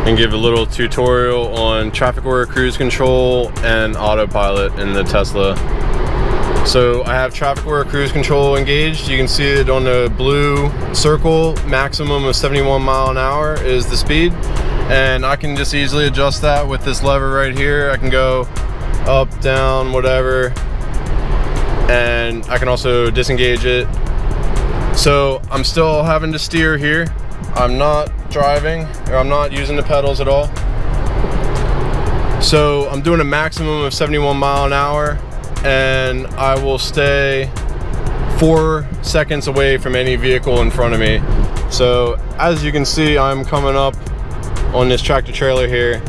and give a little tutorial on traffic aware cruise control and autopilot in the Tesla. So I have traffic aware cruise control engaged. You can see it on the blue circle. Maximum of 71 mile an hour is the speed, and I can just easily adjust that with this lever right here. I can go up, down, whatever, and I can also disengage it. So I'm still having to steer here. I'm not driving, or I'm not using the pedals at all. So I'm doing a maximum of 71 mile an hour, and I will stay 4 seconds away from any vehicle in front of me. So as you can see, I'm coming up on this tractor trailer here.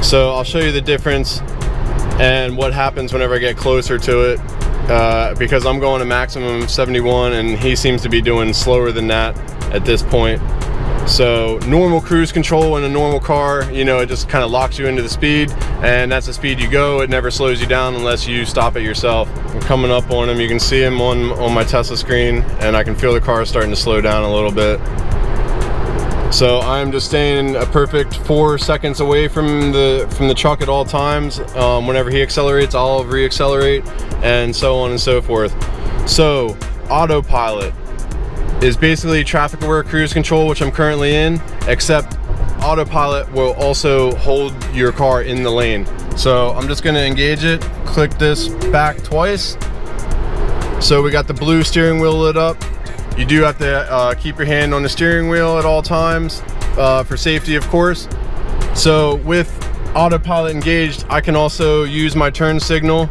So I'll show you the difference and what happens whenever I get closer to it, because I'm going a maximum of 71 and he seems to be doing slower than that at this point. So normal cruise control in a normal car, you know, it just kind of locks you into the speed, and that's the speed you go. It never slows you down unless you stop it yourself. I'm coming up on him. You can see him on my Tesla screen, and I can feel the car starting to slow down a little bit. So I'm just staying a perfect 4 seconds away from the truck at all times. Whenever he accelerates, I'll re-accelerate, and so on and so forth. So autopilot is basically traffic aware cruise control, which I'm currently in, except autopilot will also hold your car in the lane. So I'm just going to engage it, click this back twice. So we got the blue steering wheel lit up. You do have to keep your hand on the steering wheel at all times for safety, of course. So with autopilot engaged, I can also use my turn signal,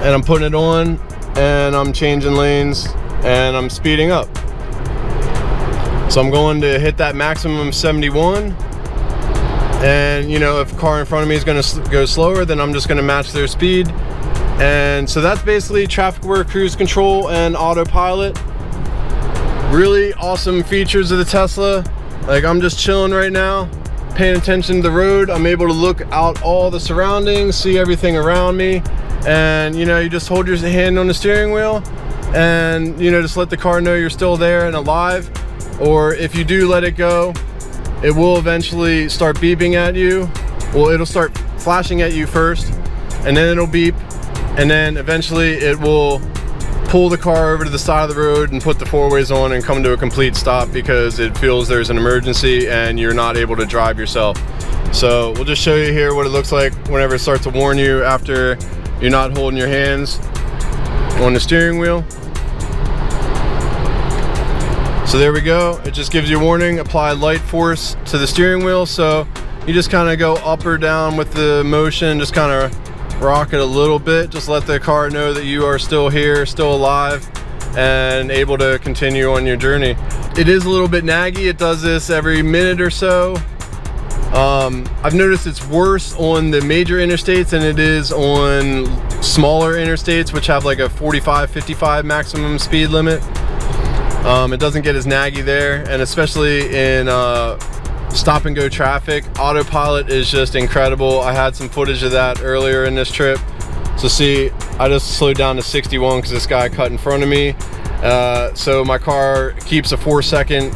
and I'm putting it on, and I'm changing lanes, and I'm speeding up. So I'm going to hit that maximum 71, and you know, if a car in front of me is going to go slower, then I'm just going to match their speed. And so that's basically traffic aware cruise control and autopilot. Really awesome features of the Tesla. Like, I'm just chilling right now, paying attention to the road. I'm able to look out all the surroundings, see everything around me, and you know, you just hold your hand on the steering wheel, and you know, just let the car know you're still there and alive. Or if you do let it go, it will eventually start beeping at you. Well, it'll start flashing at you first, and then it'll beep, and then eventually it will pull the car over to the side of the road and put the four-ways on and come to a complete stop because it feels there's an emergency and you're not able to drive yourself. So we'll just show you here what it looks like whenever it starts to warn you after you're not holding your hands on the steering wheel. So there we go. It just gives you a warning. Apply light force to the steering wheel. So you just kind of go up or down with the motion, just kind of rock it a little bit. Just let the car know that you are still here, still alive, and able to continue on your journey. It is a little bit naggy. It does this every minute or so. I've noticed it's worse on the major interstates than it is on smaller interstates, which have like a 45, 55 maximum speed limit. It doesn't get as naggy there, and especially in stop and go traffic, autopilot is just incredible. I had some footage of that earlier in this trip. So see, I just slowed down to 61 because this guy cut in front of me. So my car keeps a 4 second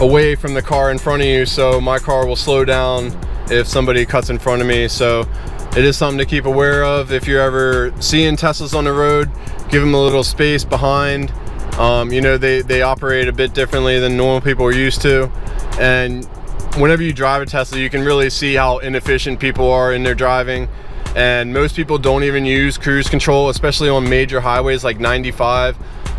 away from the car in front of you, so my car will slow down if somebody cuts in front of me. So it is something to keep aware of. If you're ever seeing Teslas on the road, give them a little space behind. You know, they operate a bit differently than normal people are used to, and whenever you drive a Tesla, you can really see how inefficient people are in their driving. And most people don't even use cruise control, especially on major highways like 95.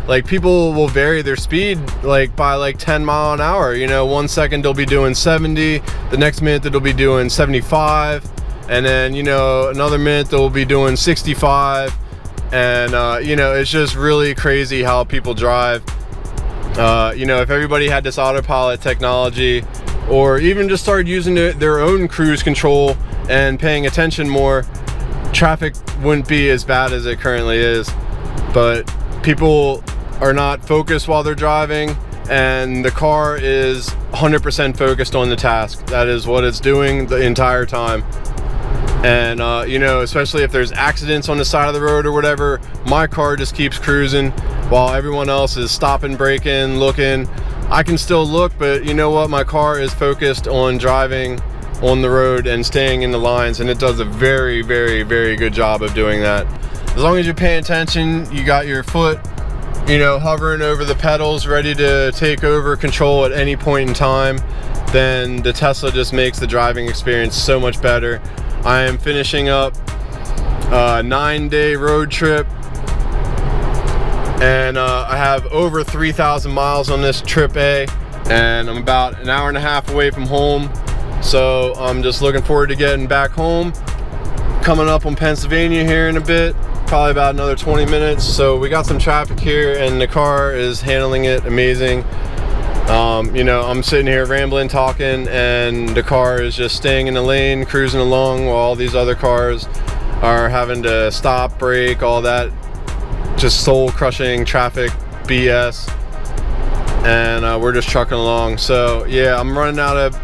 Like, people will vary their speed like by like 10 mile an hour. You know, 1 second they'll be doing 70, the next minute they'll be doing 75, and then, you know, another minute they'll be doing 65. And you know, it's just really crazy how people drive. You know, if everybody had this autopilot technology, or even just started using their own cruise control and paying attention more, traffic wouldn't be as bad as it currently is. But people are not focused while they're driving, and the car is 100% focused on the task. That is what it's doing the entire time. And you know, especially if there's accidents on the side of the road or whatever, my car just keeps cruising while everyone else is stopping, braking, looking. I can still look, but you know what, my car is focused on driving on the road and staying in the lines, and it does a very, very, very good job of doing that. As long as you're paying attention, you got your foot, you know, hovering over the pedals, ready to take over control at any point in time, then the Tesla just makes the driving experience so much better. I am finishing up a 9-day road trip, and I have over 3,000 miles on this trip A, and I'm about an hour and a half away from home, so I'm just looking forward to getting back home. Coming up on Pennsylvania here in a bit, probably about another 20 minutes. So we got some traffic here and the car is handling it amazing. You know, I'm sitting here rambling, talking, and the car is just staying in the lane, cruising along, while all these other cars are having to stop, brake, all that just soul crushing traffic BS, and we're just trucking along. So yeah, I'm running out of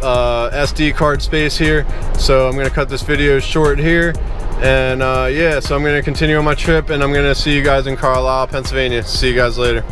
SD card space here, so I'm gonna cut this video short here, and yeah, so I'm gonna continue on my trip, and I'm gonna see you guys in Carlisle, Pennsylvania. See you guys later.